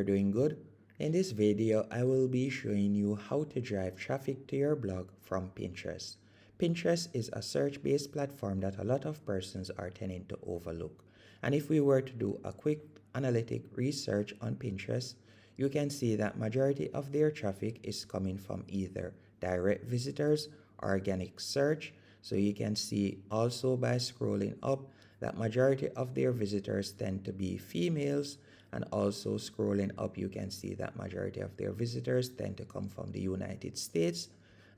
You're doing good. In this video, I will be showing you how to drive traffic to your blog from Pinterest. Pinterest is a search-based platform that a lot of persons are tending to overlook. And if we were to do a quick analytic research on Pinterest, you can see that majority of their traffic is coming from either direct visitors, organic search. So you can see also by scrolling up that majority of their visitors tend to be females, and also scrolling up you can see that majority of their visitors tend to come from the United States,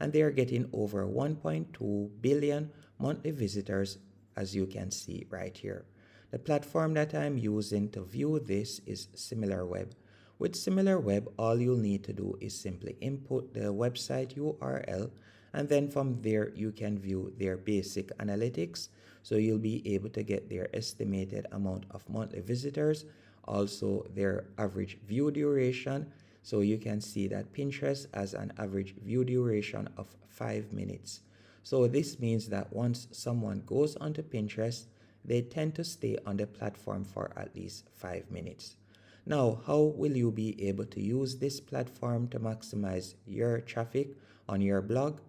and they are getting over 1.2 billion monthly visitors, as you can see right here. The platform that I'm using to view this is SimilarWeb. With SimilarWeb, all you'll need to do is simply input the website URL, and then from there you can view their basic analytics. So you'll be able to get their estimated amount of monthly visitors, also their average view duration. So you can see that Pinterest has an average view duration of 5 minutes. So this means that once someone goes onto Pinterest, they tend to stay on the platform for at least 5 minutes. Now, how will you be able to use this platform to maximize your traffic on your blog?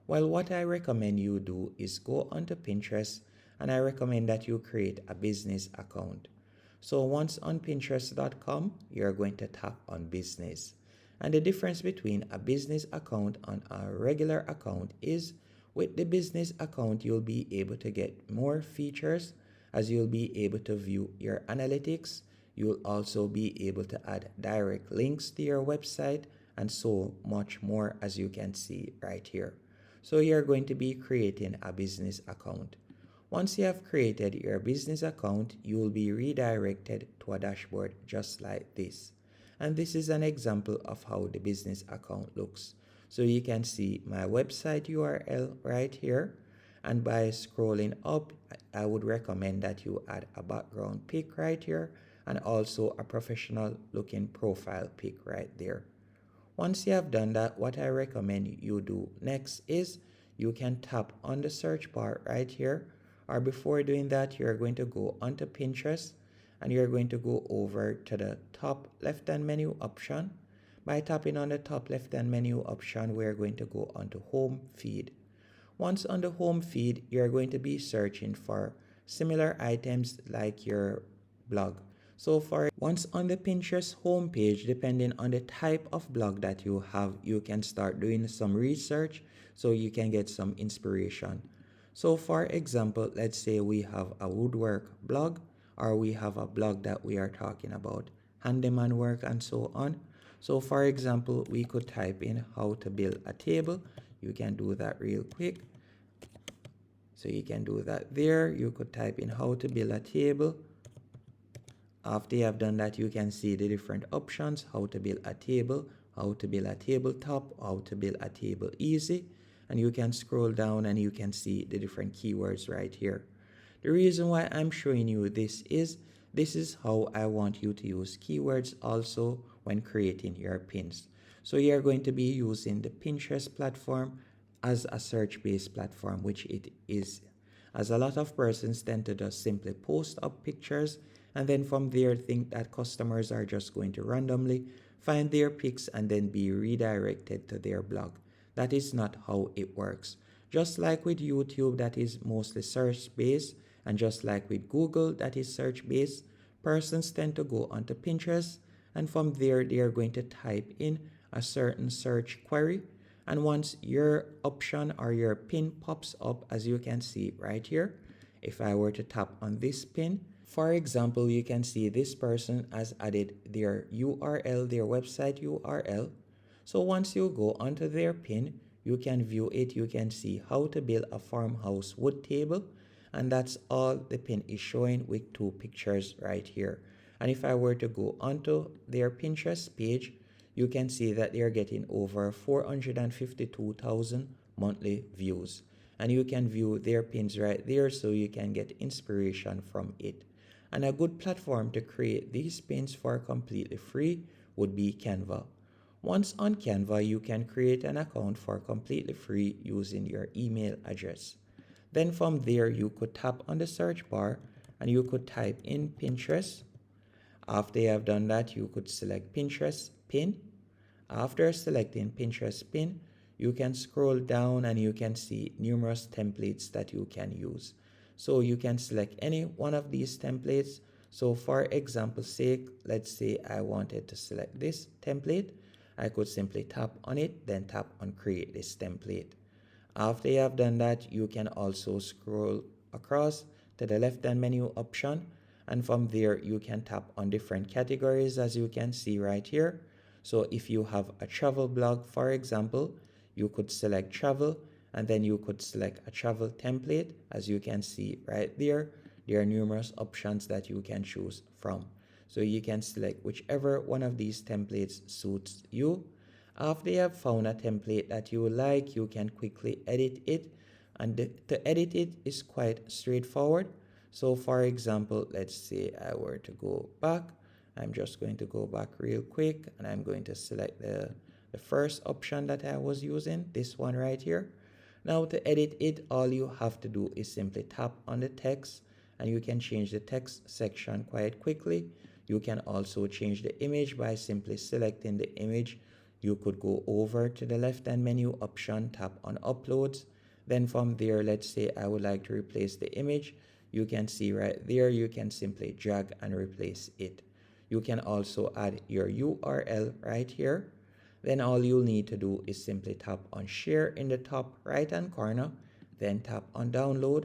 Well, what I recommend you do is go onto Pinterest, and I recommend that you create a business account. So once on Pinterest.com, you're going to tap on business. And the difference between a business account and a regular account is with the business account, you'll be able to get more features, as you'll be able to view your analytics. You'll also be able to add direct links to your website and so much more, as you can see right here. So you're going to be creating a business account. Once you have created your business account, you will be redirected to a dashboard just like this. And this is an example of how the business account looks. So you can see my website URL right here. And by scrolling up, I would recommend that you add a background pic right here, and also a professional looking profile pic right there. Once you have done that, what I recommend you do next is you can tap on the search bar right here, or before doing that, you're going to go onto Pinterest, and you're going to go over to the top left hand menu option. By tapping on the top left hand menu option, we're going to go onto home feed. Once on the home feed, you're going to be searching for similar items like your blog. So for once on the Pinterest homepage, depending on the type of blog that you have, you can start doing some research so you can get some inspiration. So for example, let's say we have a woodwork blog, or we have a blog that we are talking about handyman work and so on. So for example, we could type in how to build a table. You can do that real quick. So you can do that there. You could type in how to build a table. After you have done that, you can see the different options: how to build a table, how to build a tabletop, how to build a table easy. And you can scroll down and you can see the different keywords right here. The reason why I'm showing you this is how I want you to use keywords also when creating your pins. So you're going to be using the Pinterest platform as a search-based platform, which it is, as a lot of persons tend to just simply post up pictures, and then from there think that customers are just going to randomly find their pics and then be redirected to their blog. That is not how it works. Just like with YouTube, that is mostly search-based, and just like with Google, that is search-based, persons tend to go onto Pinterest, and from there they are going to type in a certain search query. And once your option or your pin pops up, as you can see right here, if I were to tap on this pin, for example, you can see this person has added their URL, their website URL. So once you go onto their pin, you can view it. You can see how to build a farmhouse wood table. And that's all the pin is showing, with 2 pictures right here. And if I were to go onto their Pinterest page, you can see that they are getting over 452,000 monthly views. And you can view their pins right there, so you can get inspiration from it. And a good platform to create these pins for completely free would be Canva. Once on Canva, you can create an account for completely free using your email address. Then from there, you could tap on the search bar and you could type in Pinterest. After you have done that, you could select Pinterest pin. After selecting Pinterest pin, you can scroll down and you can see numerous templates that you can use. So you can select any one of these templates. So for example's sake, let's say I wanted to select this template. I could simply tap on it, then tap on create this template. After you have done that, you can also scroll across to the left hand menu option, and from there you can tap on different categories as you can see right here. So if you have a travel blog, for example, you could select travel and then you could select a travel template. As you can see right there, there are numerous options that you can choose from. So you can select whichever one of these templates suits you. After you have found a template that you like, you can quickly edit it. And to edit it is quite straightforward. So for example, let's say I were to go back. I'm just going to go back real quick and I'm going to select the first option that I was using, this one right here. Now to edit it, all you have to do is simply tap on the text and you can change the text section quite quickly. You can also change the image by simply selecting the image. You could go over to the left hand menu option, tap on uploads. Then from there, let's say I would like to replace the image. You can see right there, you can simply drag and replace it. You can also add your URL right here. Then all you'll need to do is simply tap on share in the top right hand corner, then tap on download,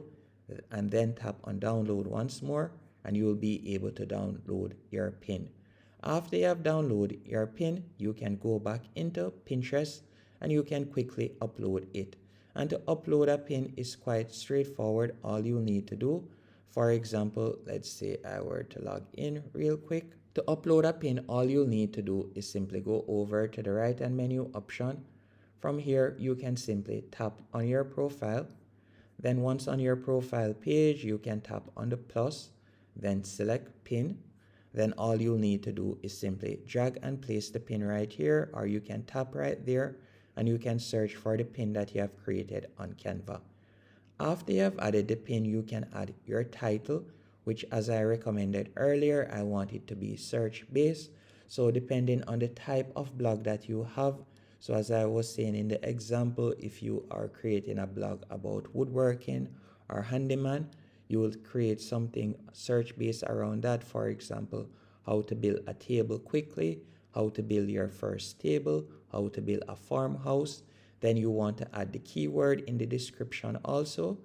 and then tap on download once more, and you will be able to download your pin. After you have downloaded your pin, you can go back into Pinterest and you can quickly upload it. And to upload a pin is quite straightforward. All you need to do, for example, let's say I were to log in real quick. To upload a pin, all you'll need to do is simply go over to the right hand menu option. From here, you can simply tap on your profile. Then once on your profile page, you can tap on the plus, then select pin. Then all you'll need to do is simply drag and place the pin right here, or you can tap right there and you can search for the pin that you have created on Canva. After you have added the pin, you can add your title, which as I recommended earlier, I want it to be search based. So depending on the type of blog that you have, so as I was saying in the example, if you are creating a blog about woodworking or handyman, you will create something search based around that. For example, how to build a table quickly, how to build your first table, how to build a farmhouse. Then you want to add the keyword in the description also.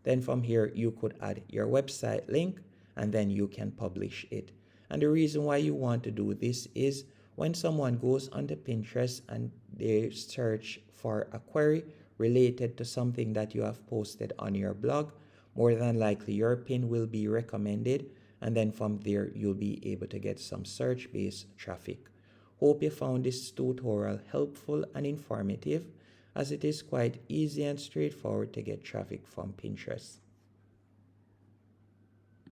Then from here, you could add your website link and then you can publish it. And the reason why you want to do this is when someone goes onto Pinterest and they search for a query related to something that you have posted on your blog, more than likely your pin will be recommended. And then from there, you'll be able to get some search-based traffic. Hope you found this tutorial helpful and informative, as it is quite easy and straightforward to get traffic from Pinterest.